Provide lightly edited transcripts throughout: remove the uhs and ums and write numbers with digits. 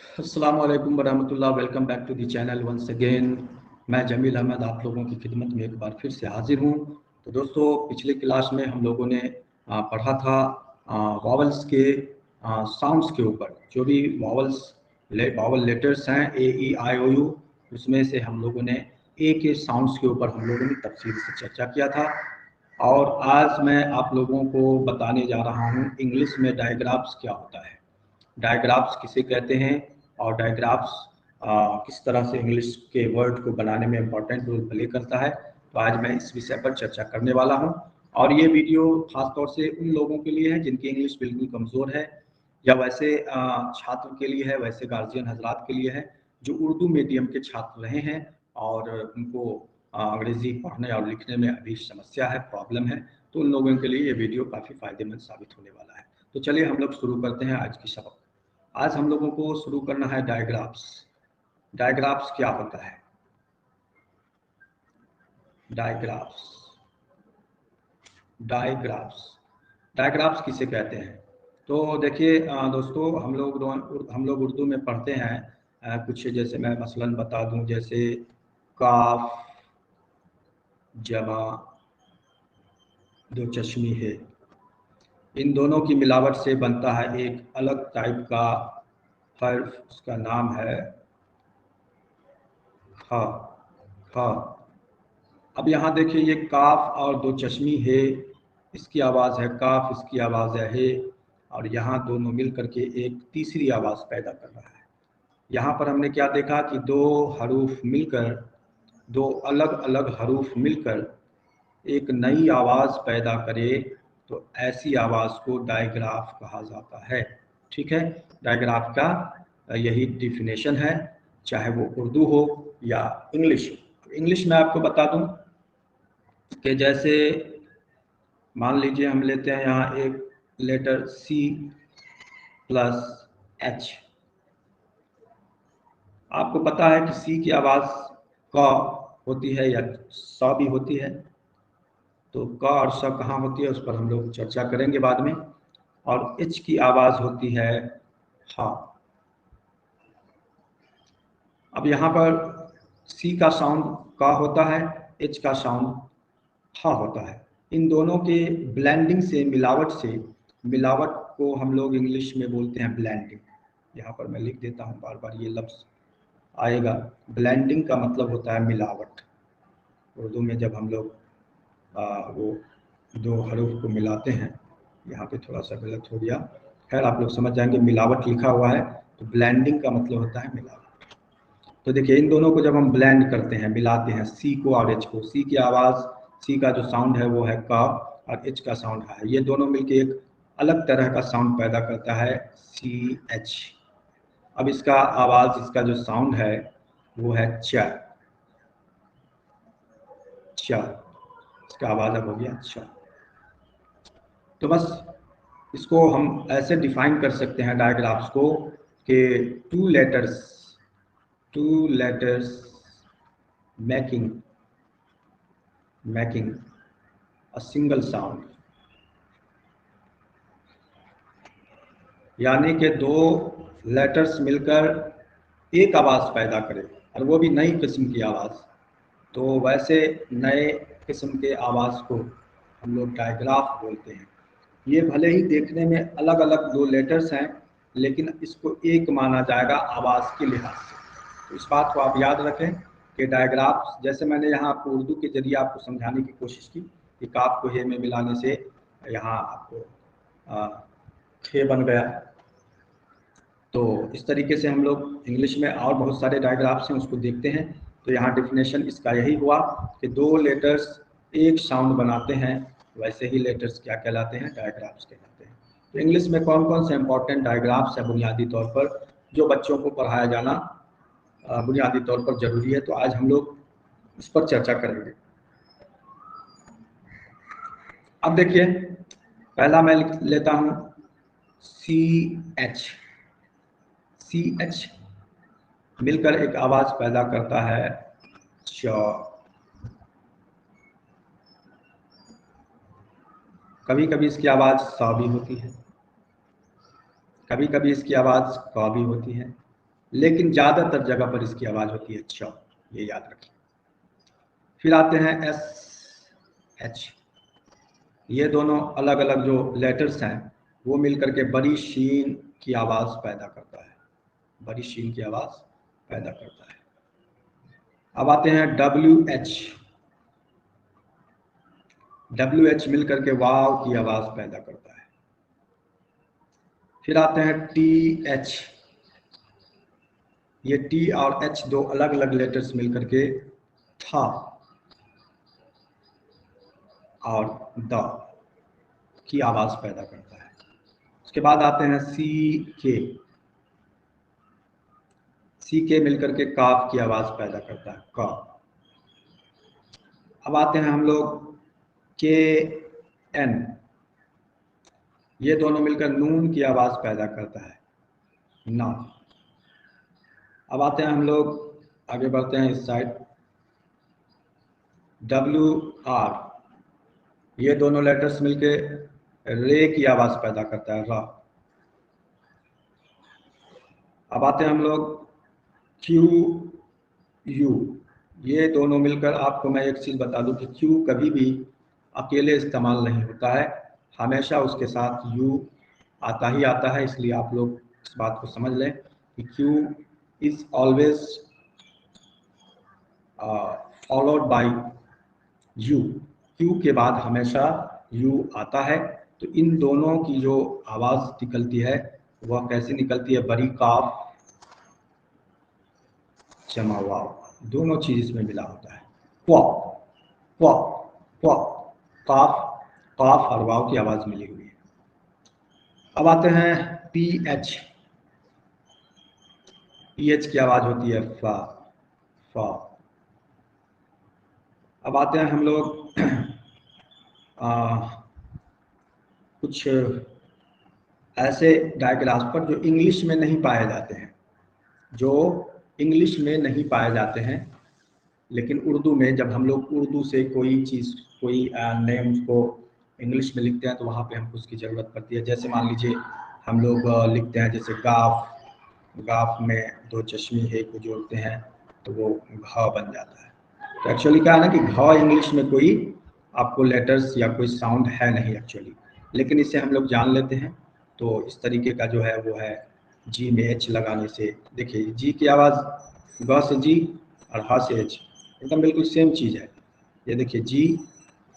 अस्सलाम वालेकुम वरहमतुल्लाह। Welcome back to the channel once again. मैं जमील अहमद आप लोगों की खिदमत में एक बार फिर से हाजिर हूँ। तो दोस्तों, पिछले क्लास में हम लोगों ने पढ़ा था वॉवल्स के साउंड्स के ऊपर। जो भी वॉवल लेटर्स हैं ए ई आई ओ यू, उसमें से हम लोगों ने ए के साउंड्स के ऊपर हम लोगों ने तफसील से चर्चा किया था। और आज मैं आप लोगों को बताने जा रहा हूँ इंग्लिश में डायग्राफ्स क्या होता है, डायग्राफ्स किसे कहते हैं, और डायग्राफ्स किस तरह से इंग्लिश के वर्ड को बनाने में इम्पोर्टेंट रोल प्ले करता है। तो आज मैं इस विषय पर चर्चा करने वाला हूं। और ये वीडियो खास तौर से उन लोगों के लिए है जिनकी इंग्लिश बिल्कुल कमज़ोर है, या वैसे छात्र के लिए है, वैसे गार्जियन हजरात के लिए है जो उर्दू मीडियम के छात्र रहे हैं और उनको अंग्रेज़ी पढ़ने और लिखने में अभी समस्या है, प्रॉब्लम है। तो उन लोगों के लिए ये वीडियो काफ़ी फ़ायदेमंद साबित होने वाला है। तो चलिए हम लोग शुरू करते हैं आज की सबक। आज हम लोगों को शुरू करना है डायग्राफ्स। डायग्राफ्स क्या होता है? डायग्राफ्स डायग्राफ्स डायग्राफ्स किसे कहते हैं? तो देखिए दोस्तों, हम लोग उर्दू में पढ़ते हैं कुछ, जैसे मैं मसलन बता दूं, जैसे काफ जमा दो चश्मी है, इन दोनों की मिलावट से बनता है एक अलग टाइप का हर्फ, उसका नाम है ख। ख। अब यहाँ देखिए, ये काफ और दो चश्मी है, इसकी आवाज़ है काफ, इसकी आवाज़ है हे, और यहाँ दोनों मिल करके एक तीसरी आवाज़ पैदा कर रहा है। यहाँ पर हमने क्या देखा कि दो हरूफ मिलकर, दो अलग अलग हरूफ मिलकर एक नई आवाज़ पैदा करे, तो ऐसी आवाज़ को डायग्राफ कहा जाता है। ठीक है, डायग्राफ का यही डिफिनेशन है, चाहे वो उर्दू हो या इंग्लिश हो। इंग्लिश में आपको बता दूं कि जैसे मान लीजिए हम लेते हैं यहाँ एक लेटर सी प्लस एच। आपको पता है कि सी की आवाज़ क होती है या स भी होती है। तो क और स कहाँ होती है उस पर हम लोग चर्चा करेंगे बाद में। और एच की आवाज़ होती है हा। अब यहाँ पर सी का साउंड का होता है, एच का साउंड हा होता है। इन दोनों के ब्लेंडिंग से, मिलावट से, मिलावट को हम लोग इंग्लिश में बोलते हैं ब्लेंडिंग। यहाँ पर मैं लिख देता हूँ, बार बार ये लफ्ज़ आएगा। ब्लेंडिंग का मतलब होता है मिलावट। उर्दू में जब हम लोग वो दो हरूफ को मिलाते हैं, यहाँ पे थोड़ा सा गलत हो गया, खैर आप लोग समझ जाएंगे, मिलावट लिखा हुआ है, तो ब्लेंडिंग का मतलब होता है मिलावट। तो देखिए, इन दोनों को जब हम ब्लेंड करते हैं, मिलाते हैं, सी को और एच को, सी की आवाज़, सी का जो साउंड है वो है का, और एच का साउंड है, ये दोनों मिलके एक अलग तरह का साउंड पैदा करता है सी एच। अब इसका आवाज़, इसका जो साउंड है वो है च। च, इसका आवाज़ अब हो गया च। तो बस इसको हम ऐसे डिफाइन कर सकते हैं डायग्राफ्स को कि two letters making a single sound, यानी कि दो लेटर्स मिलकर एक आवाज़ पैदा करें, और वो भी नई किस्म की आवाज़। तो वैसे नए किस्म के आवाज़ को हम लोग डायग्राफ बोलते हैं। ये भले ही देखने में अलग अलग दो लेटर्स हैं, लेकिन इसको एक माना जाएगा आवाज़ के लिहाज से। तो इस बात को आप याद रखें कि डायग्राफ्स, जैसे मैंने यहाँ आपको उर्दू के जरिए आपको समझाने की कोशिश की कि काफ को हे में मिलाने से यहाँ आपको खे बन गया। तो इस तरीके से हम लोग इंग्लिश में और बहुत सारे डायग्राफ्स हैं, उसको देखते हैं। तो यहाँ डिफिनेशन इसका यही हुआ कि दो लेटर्स एक साउंड बनाते हैं, वैसे ही लेटर्स क्या कहलाते हैं? डायग्राफ्स कहलाते हैं। तो इंग्लिश में कौन कौन से इंपॉर्टेंट डायग्राफ्स है बुनियादी तौर पर, जो बच्चों को पढ़ाया जाना बुनियादी तौर पर जरूरी है, तो आज हम लोग इस पर चर्चा करेंगे। अब देखिए, पहला मैं लिख लेता हूँ सी एच। सी एच मिलकर एक आवाज पैदा करता है च। कभी कभी इसकी आवाज सा भी होती है, कभी कभी इसकी आवाज का भी होती है, लेकिन ज़्यादातर जगह पर इसकी आवाज़ होती है च, ये याद रखिए। फिर आते हैं एस एच। ये दोनों अलग अलग जो लेटर्स हैं वो मिलकर के बड़ी शीन की आवाज़ पैदा करता है, बड़ी शीन की आवाज़ पैदा करता है। अब आते हैं डब्ल्यू एच। डब्ल्यू एच मिलकर के वाव की आवाज़ पैदा करता है। फिर आते हैं टी एच। ये टी और एच दो अलग अलग लेटर्स मिलकर के था और द की आवाज़ पैदा करता है। उसके बाद आते हैं सी के। सी के मिलकर के काफ की आवाज़ पैदा करता है, का। अब आते हैं हम लोग के एन। ये दोनों मिलकर नून की आवाज़ पैदा करता है, ना। अब आते हैं हम लोग, आगे बढ़ते हैं इस साइड, डब्ल्यू आर। ये दोनों लेटर्स मिलके रे की आवाज़ पैदा करता है, रा। अब आते हैं हम लोग क्यू यू। ये दोनों मिलकर, आपको मैं एक चीज़ बता दूं कि क्यू कभी भी अकेले इस्तेमाल नहीं होता है, हमेशा उसके साथ यू आता ही आता है। इसलिए आप लोग इस बात को समझ लें कि Q is always followed by you. Q के बाद हमेशा यू आता है। तो इन दोनों की जो आवाज़ निकलती है वह कैसी निकलती है, बड़ी काफ जमा वाव, दोनों चीज इसमें मिला होता है। क्वा क्वा क्वा, काफ काफ और वाव की आवाज़ मिली हुई है। अब आते हैं पी एच। पी एच की आवाज़ होती है फा, फा। अब आते हैं हम लोग कुछ ऐसे डायग्राफ्स पर जो इंग्लिश में नहीं पाए जाते हैं, जो इंग्लिश में नहीं पाए जाते हैं, लेकिन उर्दू में जब हम लोग उर्दू से कोई चीज़, कोई नेम्स को इंग्लिश में लिखते हैं तो वहाँ पे हमको उसकी ज़रूरत पड़ती है। जैसे मान लीजिए हम लोग लिखते हैं जैसे गाफ, गाफ में दो चश्मी है को जोड़ते हैं तो वो घ बन जाता है। तो एक्चुअली क्या है ना कि घ इंग्लिश में कोई आपको लेटर्स या कोई साउंड है नहीं एक्चुअली, लेकिन इसे हम लोग जान लेते हैं। तो इस तरीके का जो है वो है जी में एच लगाने से। देखिए जी की आवाज़ ग से जी और ह से एच, एकदम बिल्कुल सेम चीज़ है। ये देखिए जी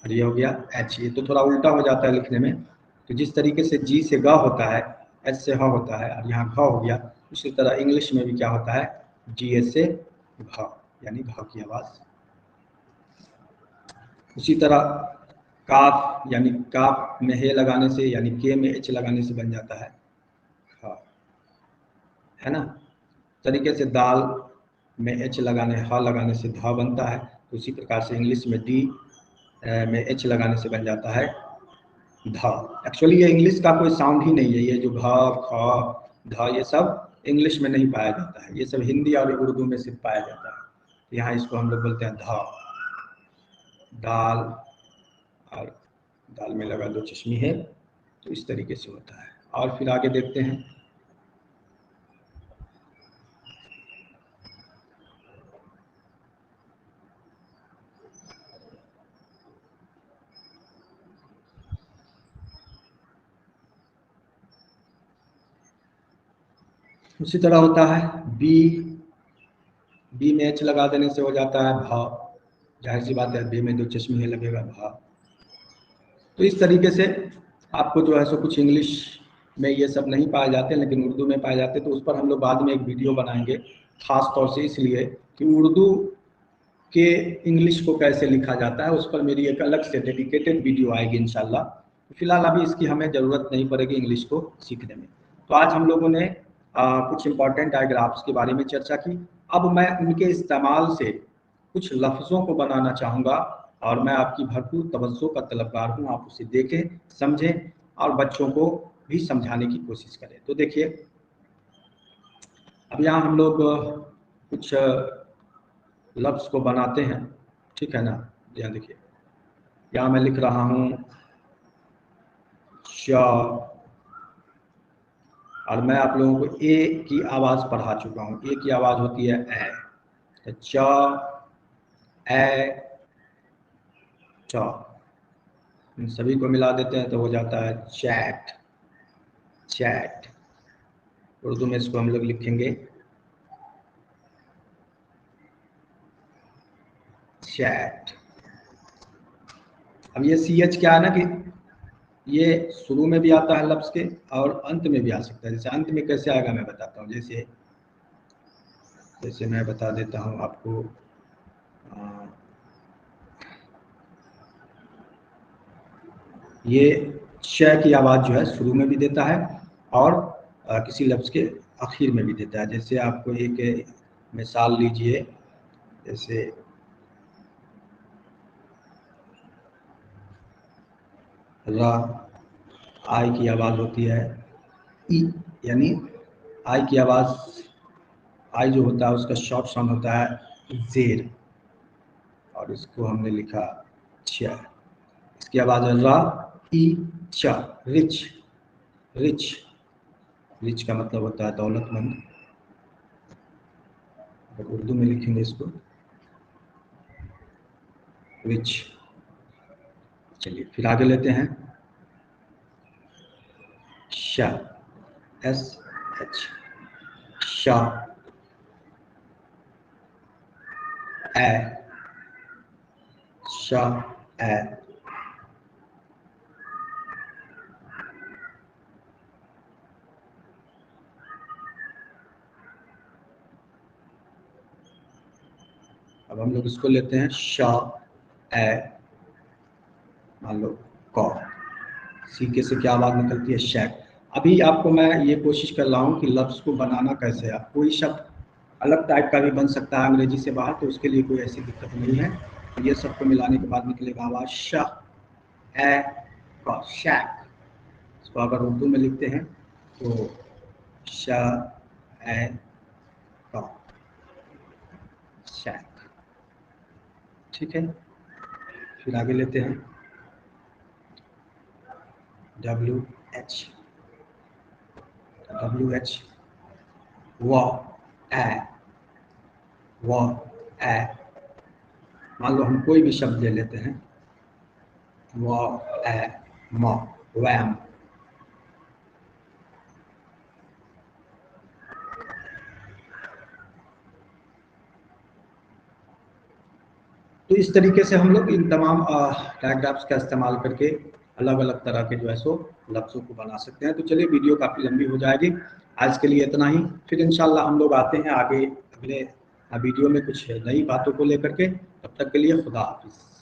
और ये हो गया एच। ये तो थोड़ा उल्टा हो जाता है लिखने में। तो जिस तरीके से जी से ग होता है, एच से ह होता है और यहाँ घ हो गया, उसी तरह इंग्लिश में भी क्या होता है, जी एच से घ, यानी घ की आवाज़। उसी तरह काफ, यानी काफ में हे लगाने से, यानी के में एच लगाने से बन जाता है ख, है ना। तरीके से दाल में एच लगाने, ह लगाने से ध बनता है। तो उसी प्रकार से इंग्लिश में डी में एच लगाने से बन जाता है ध। एक्चुअली ये इंग्लिश का कोई साउंड ही नहीं है। ये जो घ ख ध ये सब इंग्लिश में नहीं पाया जाता है, ये सब हिंदी और उर्दू में सिर्फ पाया जाता है। यहाँ इसको हम लोग बोलते हैं ध। दाल, और दाल में लगा दो चश्मी है, तो इस तरीके से होता है। और फिर आगे देखते हैं, उसी तरह होता है बी। बी में एच लगा देने से हो जाता है भा, जाहिर सी बात है बी में दो चश्मे है लगेगा भा। तो इस तरीके से आपको जो है सो कुछ इंग्लिश में ये सब नहीं पाए जाते, लेकिन उर्दू में पाए जाते। तो उस पर हम लोग बाद में एक वीडियो बनाएंगे, खास तौर से इसलिए कि उर्दू के इंग्लिश को कैसे लिखा जाता है, उस पर मेरी एक अलग से डेडिकेटेड वीडियो आएगी इंशाल्लाह। फिलहाल अभी इसकी हमें ज़रूरत नहीं पड़ेगी इंग्लिश को सीखने में। तो आज हम लोगों ने कुछ इंपॉर्टेंट डायग्राफ्स के बारे में चर्चा की। अब मैं उनके इस्तेमाल से कुछ लफ्ज़ों को बनाना चाहूँगा और मैं आपकी भरपूर तवज्जो का तलबगार हूँ। आप उसे देखें, समझें और बच्चों को भी समझाने की कोशिश करें। तो देखिए, अब यहाँ हम लोग कुछ लफ्ज़ को बनाते हैं, ठीक है ना। यहाँ देखिए, यहाँ मैं लिख रहा हूँ श, और मैं आप लोगों को ए की आवाज़ पढ़ा चुका हूँ। ए की आवाज़ होती है ए, तो च, ए, च, इन सभी को मिला देते हैं तो हो जाता है चैट। चैट उर्दू में इसको हम लोग लिखेंगे चैट। अब ये सी एच क्या है ना कि ये शुरू में भी आता है लफ्ज़ के और अंत में भी आ सकता है। जैसे अंत में कैसे आएगा मैं बताता हूँ। जैसे मैं बता देता हूँ आपको, ये श की आवाज़ जो है शुरू में भी देता है और किसी लफ्ज़ के आखिर में भी देता है। जैसे आपको एक मिसाल लीजिए, जैसे रा, आई की आवाज़ होती है ई, यानी आई की आवाज़, आई जो होता है उसका शॉर्ट साउंड होता है जेर, और इसको हमने लिखा छ। इसकी आवाज़ है रा ई च, रिच। रिच, रिच का मतलब होता है दौलतमंद। अगर उर्दू में लिखेंगे इसको रिच। चलिए फिर आगे लेते हैं श, एस एच, श, ए, श, ए, अब हम लोग इसको लेते हैं श, ए, मान लो क, सीखे से क्या आवाज़ निकलती है शैक। अभी आपको मैं ये कोशिश कर रहा हूँ कि लफ्ज़ को बनाना कैसे है। कोई शब्द अलग टाइप का भी बन सकता है अंग्रेजी से बाहर, तो उसके लिए कोई ऐसी दिक्कत नहीं है। ये सबको मिलाने के बाद निकलेगा आवाज़ श, ए, क, शैक। इसको अगर उर्दू में लिखते हैं तो श, ए, क, शैक। ठीक है, फिर आगे लेते हैं डब्ल्यू एच। डब्ल्यू एच, व, ए, व, ए। मान लो हम कोई भी शब्द ले लेते हैं, व, ए, म, वैम। तो इस तरीके से हम लोग इन तमाम डायग्राफ्स का इस्तेमाल करके अलग अलग तरह के जो है सो लफ्ज़ों को बना सकते हैं। तो चलिए वीडियो काफ़ी लंबी हो जाएगी, आज के लिए इतना ही। फिर इंशाल्लाह हम लोग आते हैं आगे अगले वीडियो में कुछ नई बातों को लेकर के। तब तक के लिए खुदा हाफिज़।